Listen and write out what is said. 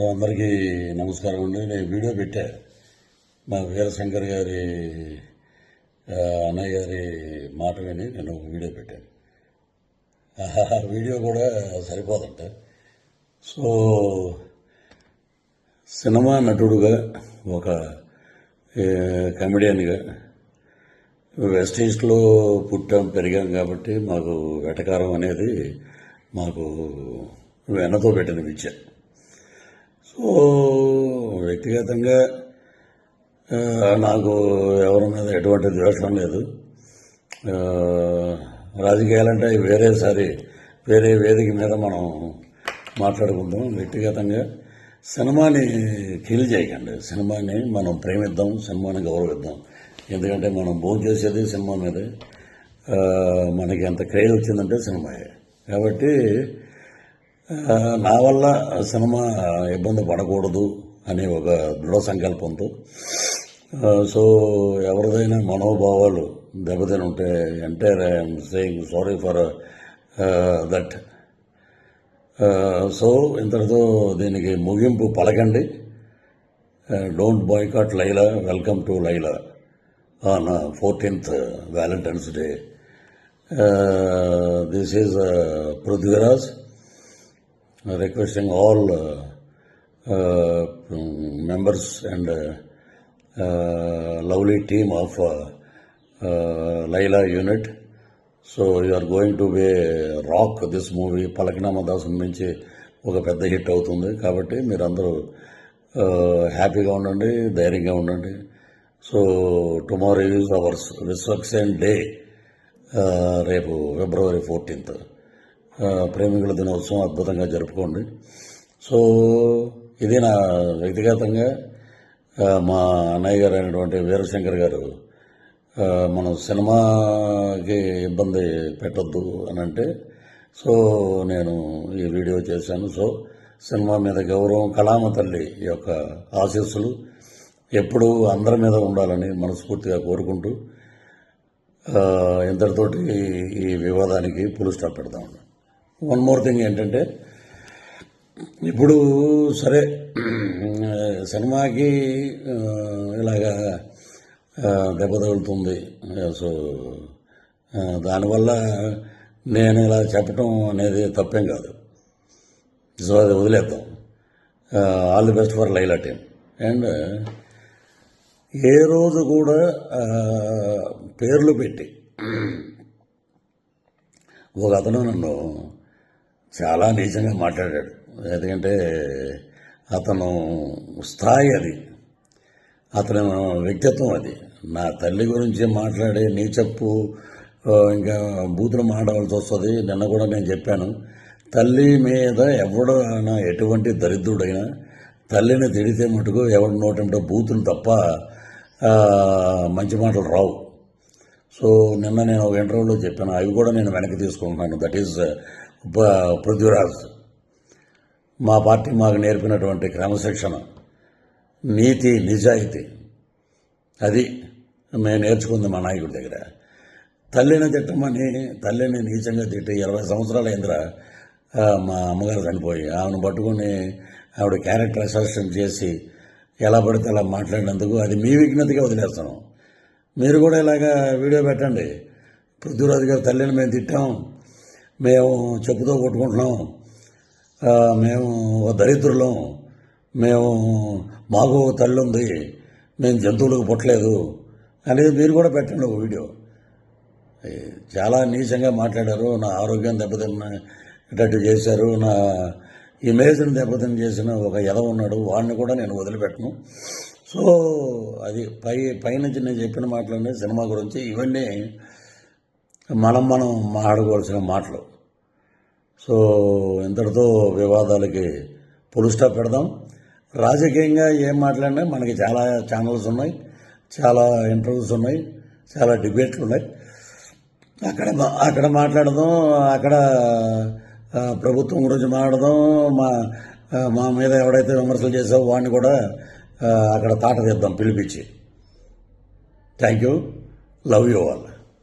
అందరికీ నమస్కారం అండి. నేను వీడియో పెట్టా మా వీరశంకర్ గారి అన్నయ్య గారి మాట విని నేను ఒక వీడియో పెట్టాను. ఆ వీడియో కూడా సరిపోదంట. సో సినిమా నటుడుగా ఒక కమెడియన్గా వెస్ట్ ఈస్ట్లో పుట్టాం పెరిగాం కాబట్టి మాకు వెటకారం అనేది మాకు వెన్నతో పెట్టిన విద్య. సో వ్యక్తిగతంగా నాకు ఎవరి మీద ఎటువంటి ద్వేషం లేదు. రాజకీయాలంటే వేరే వేదిక మీద మనం మాట్లాడుకుందాం. వ్యక్తిగతంగా సినిమాని కిల్ చేయకండి. సినిమాని మనం ప్రేమిద్దాం, సినిమాని గౌరవిద్దాం. ఎందుకంటే మనం భోజనం చేసేది సినిమా మీదే. మనకి ఎంత క్రేజ్ వచ్చిందంటే సినిమాయే. కాబట్టి నా వల్ల సినిమా ఇబ్బంది పడకూడదు అనే ఒక దృఢ సంకల్పంతో సో ఎవరిదైనా మనోభావాలు దెబ్బతిని ఉంటే entire I'm saying sorry for that. So ఇంతటితో దీనికి ముగింపు పలకండి. Don't boycott Laila, welcome to Laila on 14th Valentine's Day. This is Prithviraj requesting all members and lovely team of Laila unit. So you are going to be rock this movie. పలకనామా Dasu నుంచి ఒక పెద్ద hit అవుతుంది కాబట్టి మీరందరూ హ్యాపీగా ఉండండి, ధైర్యంగా ఉండండి. So tomorrow is ours Vishwaksen day. రేపు February 14th ప్రేమికుల దినోత్సవం అద్భుతంగా జరుపుకోండి. సో ఇది నా వ్యక్తిగతంగా మా అన్నయ్య గారు అయినటువంటి వీరశంకర్ గారు మనం సినిమాకి ఇబ్బంది పెట్టొద్దు అని అంటే సో నేను ఈ వీడియో చేశాను. సో సినిమా మీద గౌరవం, కళామ తల్లి యొక్క ఆశీస్సులు ఎప్పుడూ అందరి మీద ఉండాలని మనస్ఫూర్తిగా కోరుకుంటూ ఇంతటితోటి ఈ వివాదానికి పులు స్టాప్ పెడతాం. వన్ మోర్ థింగ్ ఏంటంటే ఇప్పుడు సరే సినిమాకి ఇలాగా దెబ్బ తగులుతుంది. సో దానివల్ల నేను ఇలా చెప్పటం అనేది తప్పేం కాదు. సో అది వదిలేద్దాం. All the best for Laila team. And ఏ రోజు కూడా పేర్లు పెట్టి ఒక అతను నన్ను చాలా నీచంగా మాట్లాడాడు. ఎందుకంటే అతను స్థాయి అది, అతను వ్యక్తిత్వం అది. నా తల్లి గురించి మాట్లాడే నీచప్పు ఇంకా బూతులు మాట్లాడాల్సి వస్తుంది. నిన్న కూడా నేను చెప్పాను, తల్లి మీద ఎవడైనా ఎటువంటి దరిద్రుడైనా తల్లిని తిడితే మటుకు ఎవడి నోటంటే బూతులు తప్ప మంచి మాటలు రావు. సో నిన్న నేను ఒక ఇంటర్వ్యూలో చెప్పాను, అవి కూడా నేను వెనక్కి తీసుకుంటున్నాను. That is Prithviraj. మా పార్టీ మాకు నేర్పినటువంటి క్రమశిక్షణ, నీతి, నిజాయితీ అది మేము నేర్చుకుంది మా నాయకుడి దగ్గర. తల్లిని తిట్టమని, తల్లిని నీచంగా తిట్టి 20 సంవత్సరాలు అయిందిరా మా అమ్మగారు చనిపోయి. ఆమెను పట్టుకుని ఆవిడ క్యారెక్టర్ అసెసినేషన్ చేసి ఎలా పడితే అలా మాట్లాడినందుకు అది మీ విఘ్నతగా వదిలేస్తాను. మీరు కూడా ఇలాగా వీడియో పెట్టండి. పృథ్వీరాజు గారి తల్లిని మేము తిట్టాం, మేము చెప్పుతో కొట్టుకుంటున్నాం, మేము దరిద్రులం, మాకు తల్లి ఉంది, మేము జంతువులకు పుట్టలేదు అనేది మీరు కూడా పెట్టండి ఒక వీడియో. చాలా నీచంగా మాట్లాడారు, నా ఆరోగ్యం దెబ్బతిన్నట్టు చేశారు, నా ఇమేజ్ని దెబ్బతిని చేసిన ఒక ఎదవ ఉన్నాడు, వాడిని కూడా నేను వదిలిపెట్టను. సో అది పైనుంచి నేను చెప్పిన మాటలన్నీ సినిమా గురించి. ఇవన్నీ మనం మాట్లాడుకోవాల్సిన మాటలు. సో ఇంతటితో వివాదాలకి పులు స్టాప్ పెడదాం. రాజకీయంగా ఏం మాట్లాడినా మనకి చాలా ఛానల్స్ ఉన్నాయి, చాలా ఇంటర్వ్యూస్ ఉన్నాయి, చాలా డిబేట్లు ఉన్నాయి. అక్కడ మాట్లాడదాం, అక్కడ ప్రభుత్వం గురించి మాట్లాడదాం. మా మీద ఎవడైతే విమర్శలు చేసావో వాడిని కూడా అక్కడ తాట తీద్దాం పిలిపించి. Thank you. Love you all.